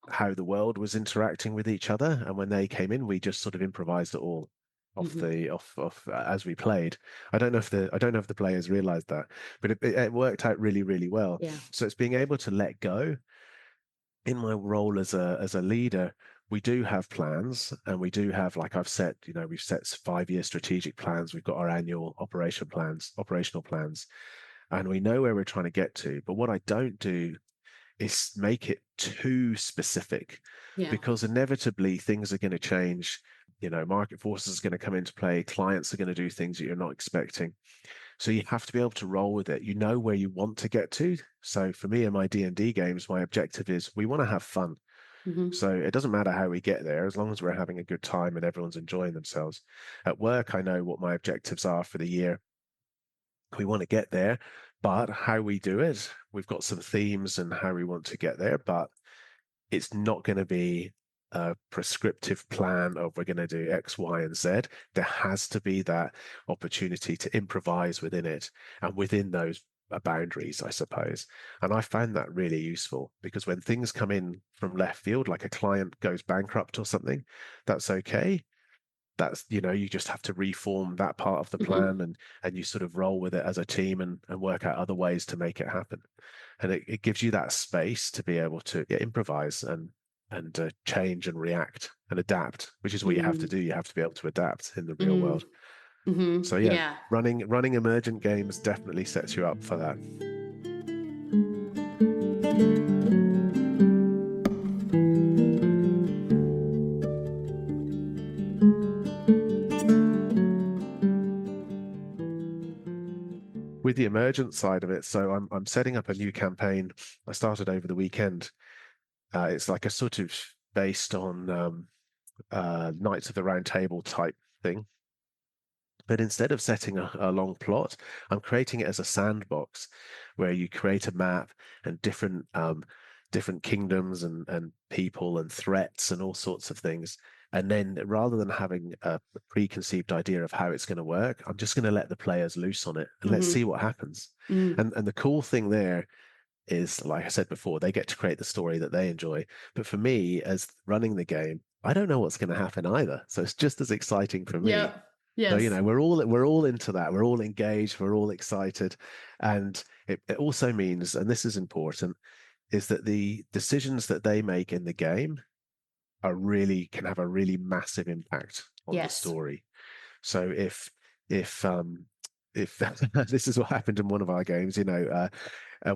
how the world was interacting with each other, and when they came in, we just sort of improvised it all off mhm. the off as we played. I don't know if the players realized that, but it worked out really really well. Yeah. So it's being able to let go. In my role as a leader, we do have plans, and we do have, like I've set, we've set 5 year strategic plans. We've got our annual operational plans, and we know where we're trying to get to. But what I don't do is make it too specific, Yeah. because inevitably things are going to change. Market forces are going to come into play. Clients are going to do things that you're not expecting. So you have to be able to roll with it. You know where you want to get to. So for me in my D&D games, my objective is we want to have fun. Hmm. So it doesn't matter how we get there, as long as we're having a good time and everyone's enjoying themselves. At work, I know what my objectives are for the year. We want to get there, but how we do it, we've got some themes and how we want to get there, but it's not going to be a prescriptive plan of we're going to do X, Y, and Z. There has to be that opportunity to improvise within it and within those boundaries, I suppose. And I found that really useful, because when things come in from left field, like a client goes bankrupt or something, that's okay. that's, you just have to reform that part of the Hmm. plan, and you sort of roll with it as a team, and work out other ways to make it happen. And it gives you that space to be able to, yeah, improvise and change and react and adapt, which is what you have to Hmm. do. You have to be able to adapt in the real Hmm. world. Hmm. So yeah, Yeah. running emergent games definitely sets you up for that. With the emergent side of it, so I'm setting up a new campaign. I started over the weekend. It's like a sort of based on Knights of the Round Table type thing. But instead of setting a long plot, I'm creating it as a sandbox where you create a map and different kingdoms and people and threats and all sorts of things. And then rather than having a preconceived idea of how it's going to work, I'm just going to let the players loose on it and let's see Hmm. what happens. Hmm. And the cool thing there is, like I said before, they get to create the story that they enjoy. But for me, as running the game, I don't know what's going to happen either. So it's just as exciting for me. Yep. So, Yes. we're all into that. We're all engaged. We're all excited. And it also means, and this is important, is that the decisions that they make in the game can have a really massive impact on the Yes. story. So if this is what happened in one of our games,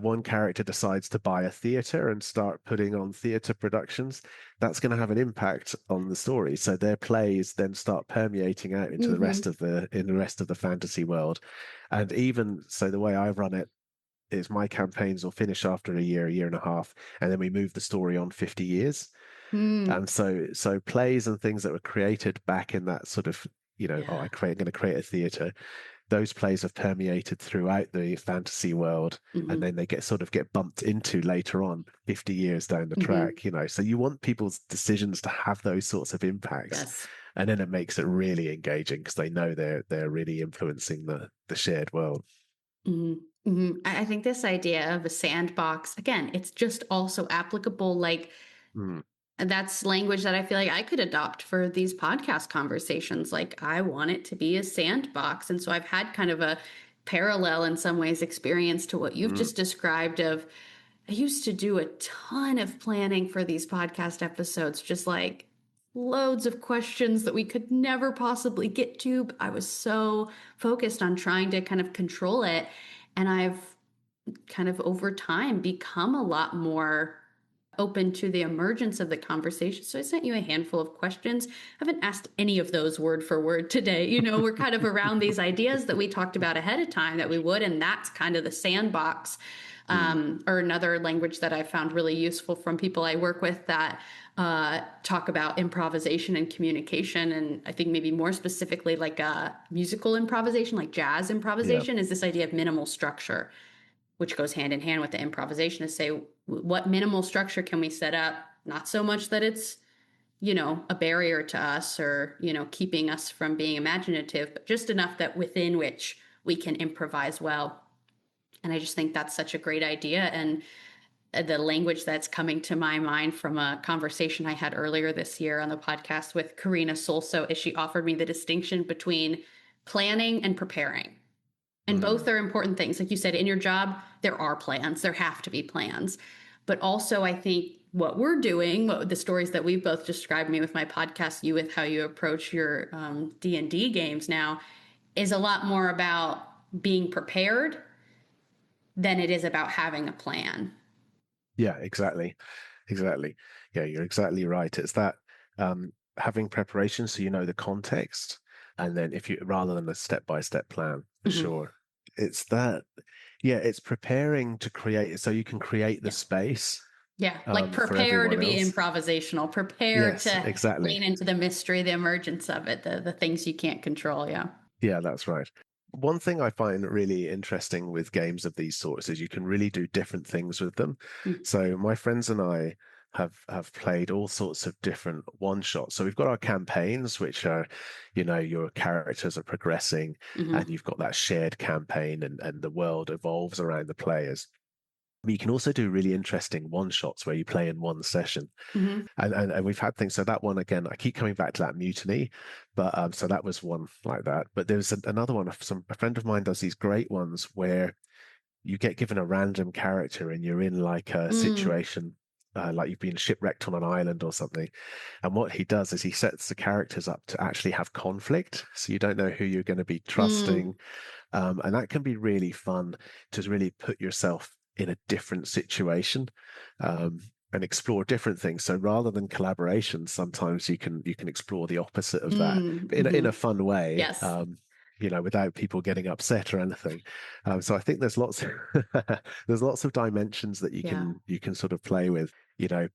one character decides to buy a theater and start putting on theater productions, that's going to have an impact on the story. So their plays then start permeating out into Hmm. the rest of the fantasy world. And even so, the way I run it is my campaigns will finish after a year and a half, and then we move the story on 50 years. Mm. And so plays and things that were created back in that sort of, Yeah. I'm going to create a theater. Those plays have permeated throughout the fantasy world, and Hmm. then they get bumped into later on, 50 years down the Hmm. track. So you want people's decisions to have those sorts of impacts, Yes. and then it makes it really engaging because they know they're really influencing the shared world. Hmm. Hmm. I think this idea of a sandbox, again, it's just also applicable. Like, Mm, and that's language that I feel like I could adopt for these podcast conversations. Like, I want it to be a sandbox. And so I've had kind of a parallel in some ways experience to what you've mm, just described of I used to do a ton of planning for these podcast episodes, just like loads of questions that we could never possibly get to. But I was so focused on trying to kind of control it. And I've kind of over time become a lot more open to the emergence of the conversation. So I sent you a handful of questions. I haven't asked any of those word for word today. We're kind of around these ideas that we talked about ahead of time that we would, and that's kind of the sandbox. mm, Or another language that I found really useful from people I work with that talk about improvisation and communication. And I think maybe more specifically, like musical improvisation, like jazz yeah, improvisation, is this idea of minimal structure, which goes hand in hand with the improvisation, to say what minimal structure can we set up, not so much that it's a barrier to us or keeping us from being imaginative, but just enough that within which we can improvise well. And I just think that's such a great idea. And the language that's coming to my mind from a conversation I had earlier this year on the podcast with Karina Solso is she offered me the distinction between planning and preparing. And both mm, are important things. Like you said, in your job, there are plans, there have to be plans. But also, I think what we're doing, what the stories that we've both described, me with my podcast, you with how you approach your D&D games now, is a lot more about being prepared than it is about having a plan. yeah, exactly. Yeah, you're exactly right. It's that having preparation so you know the context, and then if you rather than a step-by-step plan, for Hmm. sure. It's that, yeah, it's preparing to create so you can create the Yeah. space Yeah. Like for prepare to everyone be else. improvisational, prepare Yes, to exactly. lean into the mystery, the emergence of it, the things you can't control. Yeah. Yeah, that's right. One thing I find really interesting with games of these sorts is you can really do different things with them. So my friends and I have played all sorts of different one shots. So we've got our campaigns, which are, your characters are progressing, and Mm-hmm. you've got that shared campaign, and the world evolves around the players. But you can also do really interesting one shots where you play in one session. Hmm. And we've had things. So that one again, I keep coming back to that mutiny, but so that was one like that. But there's another one. A friend of mine does these great ones where you get given a random character and you're in like a Mm, situation. Like you've been shipwrecked on an island or something. And what he does is he sets the characters up to actually have conflict. So you don't know who you're going to be mm, trusting. And that can be really fun to really put yourself in a different situation. Um, and explore different things. So rather than collaboration, sometimes you can explore the opposite of that mm, but in a hmm. fun way. Yes. Without people getting upset or anything. So I think there's lots there's lots of dimensions that you Yeah. can sort of play with.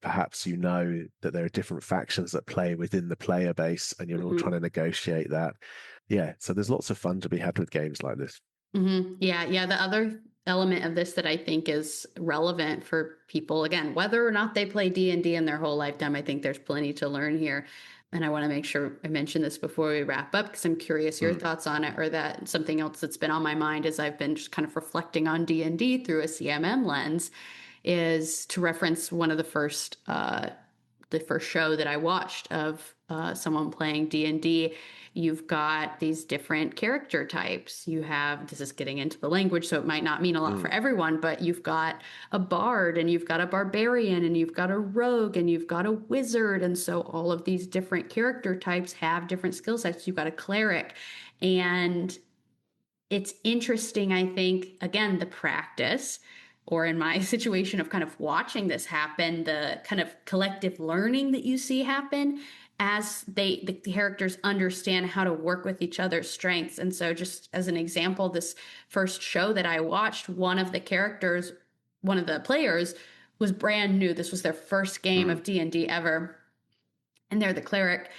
Perhaps that there are different factions that play within the player base, and you're all trying Hmm. to negotiate that. Yeah, so there's lots of fun to be had with games like this. Hmm. Yeah. Yeah. The other element of this that I think is relevant for people, again, whether or not they play D&D in their whole lifetime, I think there's plenty to learn here. And I want to make sure I mention this before we wrap up because I'm curious your Mm, thoughts on it, or that something else that's been on my mind as I've been just kind of reflecting on D&D through a CMM lens is to reference one of the first show that I watched of someone playing D&D. You've got these different character types. You have, this is getting into the language, so it might not mean a lot for mm, everyone, but you've got a bard and you've got a barbarian and you've got a rogue and you've got a wizard. And so all of these different character types have different skill sets. You've got a cleric. And it's interesting, I think, again, the practice, or in my situation of kind of watching this happen, the kind of collective learning that you see happen as the characters understand how to work with each other's strengths. And so just as an example, this first show that I watched, one of the players was brand new. This was their first game mm, of D&D ever, and they're the cleric,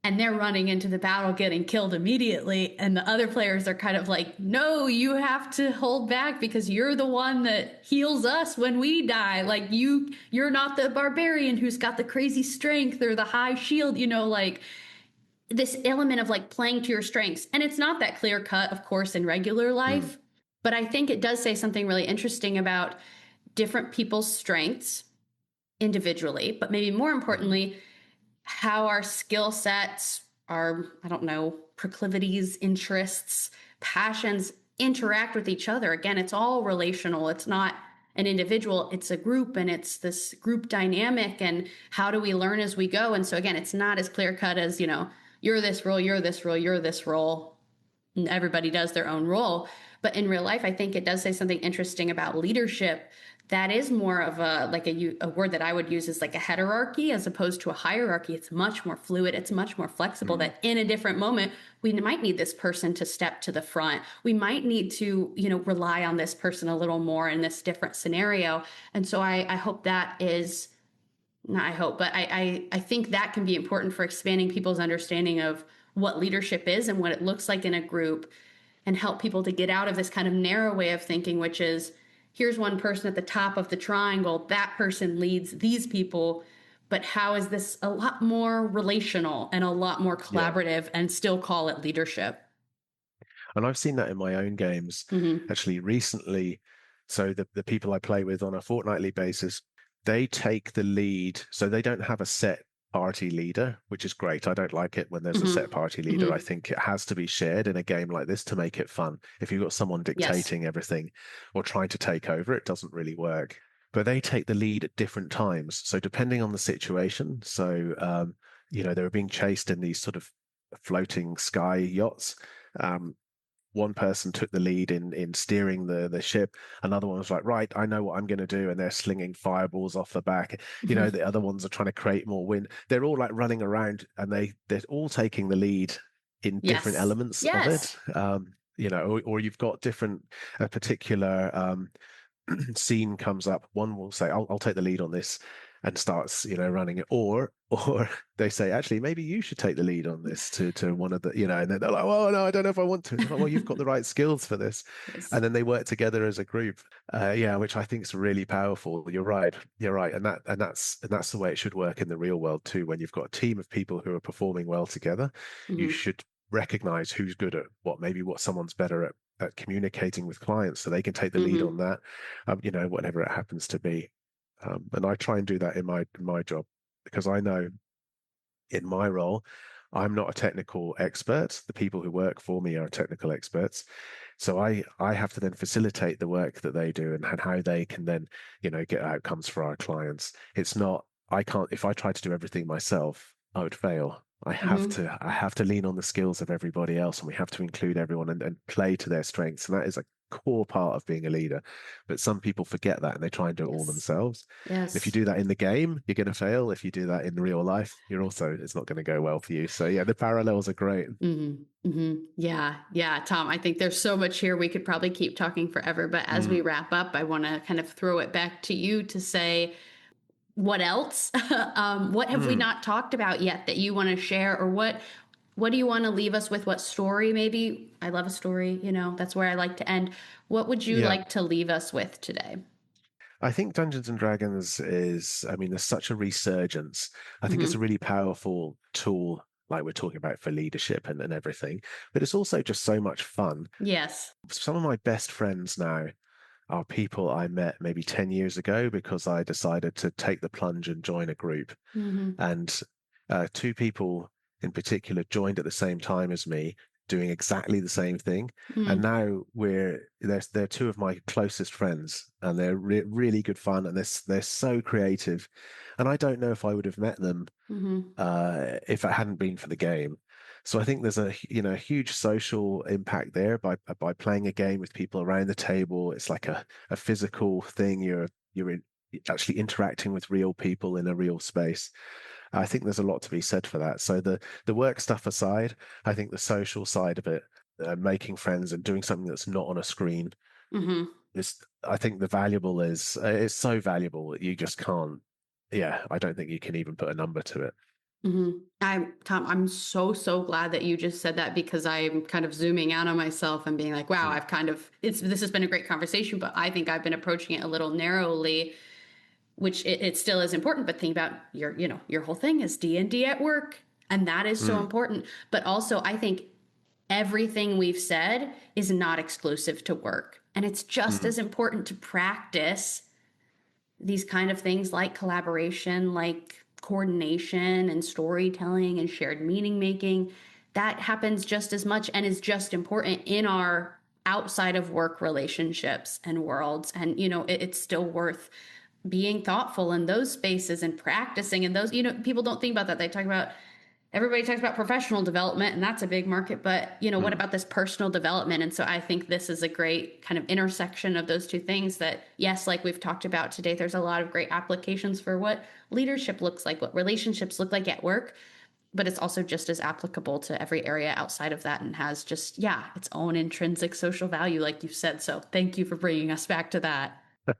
and they're running into the battle getting killed immediately, and the other players are kind of like, no, you have to hold back because you're the one that heals us when we die. Like, you're not the barbarian who's got the crazy strength or the high shield, like this element of like playing to your strengths. And it's not that clear cut, of course, in regular mm, life, but I think it does say something really interesting about different people's strengths individually, but maybe more mm. importantly, how our skill sets, our, I don't know, proclivities, interests, passions interact with each other. Again, it's all relational. It's not an individual, it's a group, and it's this group dynamic. And how do we learn as we go? And so, again, it's not as clear cut as, you're this role, you're this role, you're this role. And everybody does their own role. But in real life, I think it does say something interesting about leadership that is more of a word that I would use is like a heterarchy as opposed to a hierarchy. It's much more fluid. It's much more flexible, Mm. that in a different moment, we might need this person to step to the front. We might need to, rely on this person a little more in this different scenario. And so I hope that is, not I hope, but I think that can be important for expanding people's understanding of what leadership is and what it looks like in a group, and help people to get out of this kind of narrow way of thinking, which is here's one person at the top of the triangle, that person leads these people. But how is this a lot more relational and a lot more Yeah. collaborative and still call it leadership? And I've seen that in my own games Mm-hmm. actually recently. So the people I play with on a fortnightly basis, they take the lead. So they don't have a set party leader, which is great. I don't like it when there's a Mm-hmm. set party leader. I Mm-hmm. think it has to be shared in a game like this to make it fun. If you've got someone Yes. dictating everything or trying to take over, it doesn't really work. But they take the lead at different times. So depending on the situation, they were being chased in these sort of floating sky yachts. Um, One person took the lead in steering the ship. Another one was like, right, I know what I'm going to do, and they're slinging fireballs off the back. Mm-hmm. The other ones are trying to create more wind. They're all like running around, and they're all taking the lead in different Yes. elements of it. Yes. Or you've got different a particular scene comes up, one will say, I'll take the lead on this and starts, running it. Or they say, actually, maybe you should take the lead on this to one of the, and then they're like, oh no, I don't know if I want to. It's like, well, you've got the right skills for this. Yes. And then they work together as a group. Yeah, which I think is really powerful. You're right. You're right. And that's the way it should work in the real world too. When you've got a team of people who are performing well together, you Mm-hmm. should recognize who's good at what, maybe what someone's better at at communicating with clients so they can take the lead on Mm-hmm. that, whatever it happens to be. And I try and do that in my job because I know in my role, I'm not a technical expert. The people who work for me are technical experts. So I have to then facilitate the work that they do and how they can then, get outcomes for our clients. It's not, I can't, if I try to do everything myself, I would fail. Mm-hmm. I have to lean on the skills of everybody else, and we have to include everyone and play to their strengths. And that is a core part of being a leader. But some people forget that and they try and do it all Yes. themselves. If you Yes. do that in the game, you're going to fail. If you do that in real life, it's not going to go well for you. So yeah, the parallels are great. Mm-hmm. Mm-hmm. Yeah. Yeah. Tom, I think there's so much here. We could probably keep talking forever, but as we Mm, wrap up, I want to kind of throw it back to you to say, what else? What have we mm, not talked about yet that you want to share, or what do you want to leave us with? What story? Maybe I love a story. That's where I like to end. What would you yeah. like to leave us with today? I think Dungeons and Dragons there's such a resurgence. I think it's a Mm-hmm. really powerful tool, like we're talking about for leadership and everything, but it's also just so much fun. Yes. Some of my best friends now are people I met maybe 10 years ago because I decided to take the plunge and join a group. Mm-hmm. And two people in particular joined at the same time as me, doing exactly the same thing. And Mm-hmm. now they're two of my closest friends, and they're really good fun, and they're so creative. And I don't know if I would have met them Mm-hmm. if it hadn't been for the game. So I think there's a huge social impact there by playing a game with people around the table. It's like a physical thing. You're actually interacting with real people in a real space. I think there's a lot to be said for that. So the work stuff aside, I think the social side of it, making friends and doing something that's not on a screen Mm-hmm. is, I think the valuable is so valuable that you just can't. Yeah, I don't think you can even put a number to it. Mm-hmm. Tom, I'm so glad that you just said that, because I'm kind of zooming out on myself and being like, wow, Mm, this has been a great conversation, but I think I've been approaching it a little narrowly, which it still is important. But think about your whole thing is D&D at work. And that is so mm, important. But also I think everything we've said is not exclusive to work. And it's just mm, as important to practice these kind of things like collaboration, like coordination and storytelling and shared meaning making. That happens just as much and is just important in our outside of work relationships and worlds. And, it's still worth being thoughtful in those spaces and practicing in those. People don't think about that. Everybody talks about professional development, and that's a big market, but what mm. about this personal development? And so I think this is a great kind of intersection of those two things that, yes, like we've talked about today, there's a lot of great applications for what leadership looks like, what relationships look like at work, but it's also just as applicable to every area outside of that, and has just, yeah, its own intrinsic social value, like you said. So thank you for bringing us back to that. No,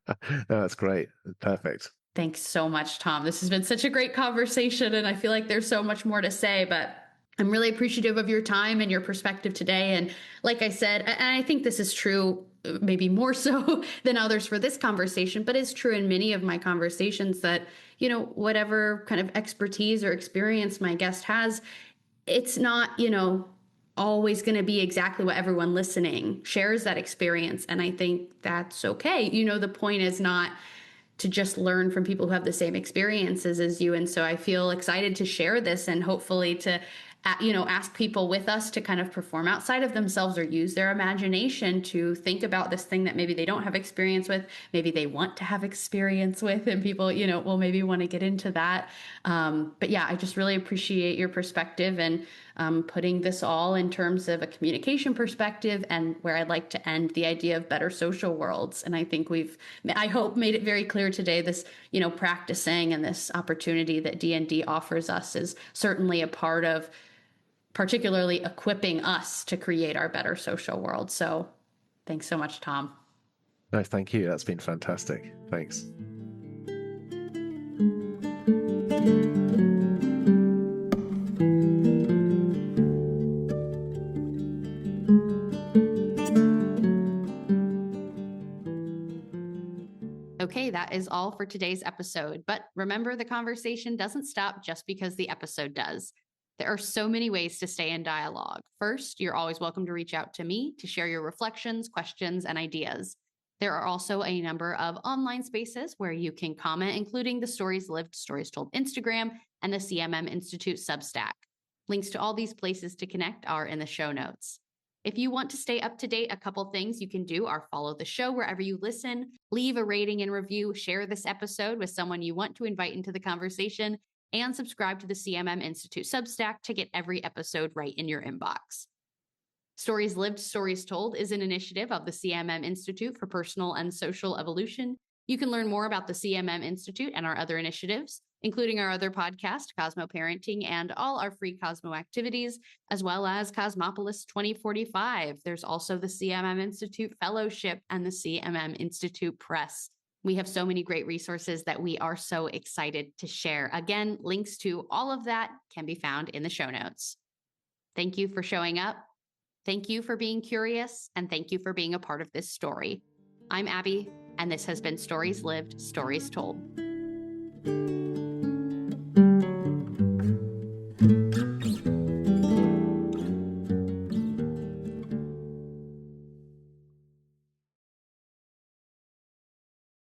that's great. Perfect. Thanks so much, Tom. This has been such a great conversation, and I feel like there's so much more to say, but I'm really appreciative of your time and your perspective today. And like I said, and I think this is true, maybe more so than others for this conversation, but it's true in many of my conversations that, whatever kind of expertise or experience my guest has, it's not, always going to be exactly what everyone listening shares that experience. And I think that's okay. The point is not to just learn from people who have the same experiences as you. And so I feel excited to share this, and hopefully to, ask people with us to kind of perform outside of themselves or use their imagination to think about this thing that maybe they don't have experience with, maybe they want to have experience with, and people, will maybe want to get into that. But yeah, I just really appreciate your perspective, and putting this all in terms of a communication perspective, and where I'd like to end the idea of better social worlds. And I think I hope, made it very clear today, this, practicing and this opportunity that D&D offers us is certainly a part of particularly equipping us to create our better social world. So thanks so much, Tom. No, thank you. That's been fantastic. Thanks. Okay, that is all for today's episode. But remember, the conversation doesn't stop just because the episode does. There are so many ways to stay in dialogue. First, you're always welcome to reach out to me to share your reflections, questions, and ideas. There are also a number of online spaces where you can comment, including the Stories Lived, Stories Told Instagram and the CMM Institute Substack. Links to all these places to connect are in the show notes. If you want to stay up to date, a couple things you can do are follow the show wherever you listen, leave a rating and review, share this episode with someone you want to invite into the conversation, and subscribe to the CMM Institute Substack to get every episode right in your inbox. Stories Lived, Stories Told is an initiative of the CMM Institute for Personal and Social Evolution. You can learn more about the CMM Institute and our other initiatives, including our other podcast, Cosmo Parenting, and all our free Cosmo activities, as well as Cosmopolis 2045. There's also the CMM Institute Fellowship and the CMM Institute Press. We have so many great resources that we are so excited to share. Again, links to all of that can be found in the show notes. Thank you for showing up. Thank you for being curious, and thank you for being a part of this story. I'm Abbie, and this has been Stories Lived, Stories Told.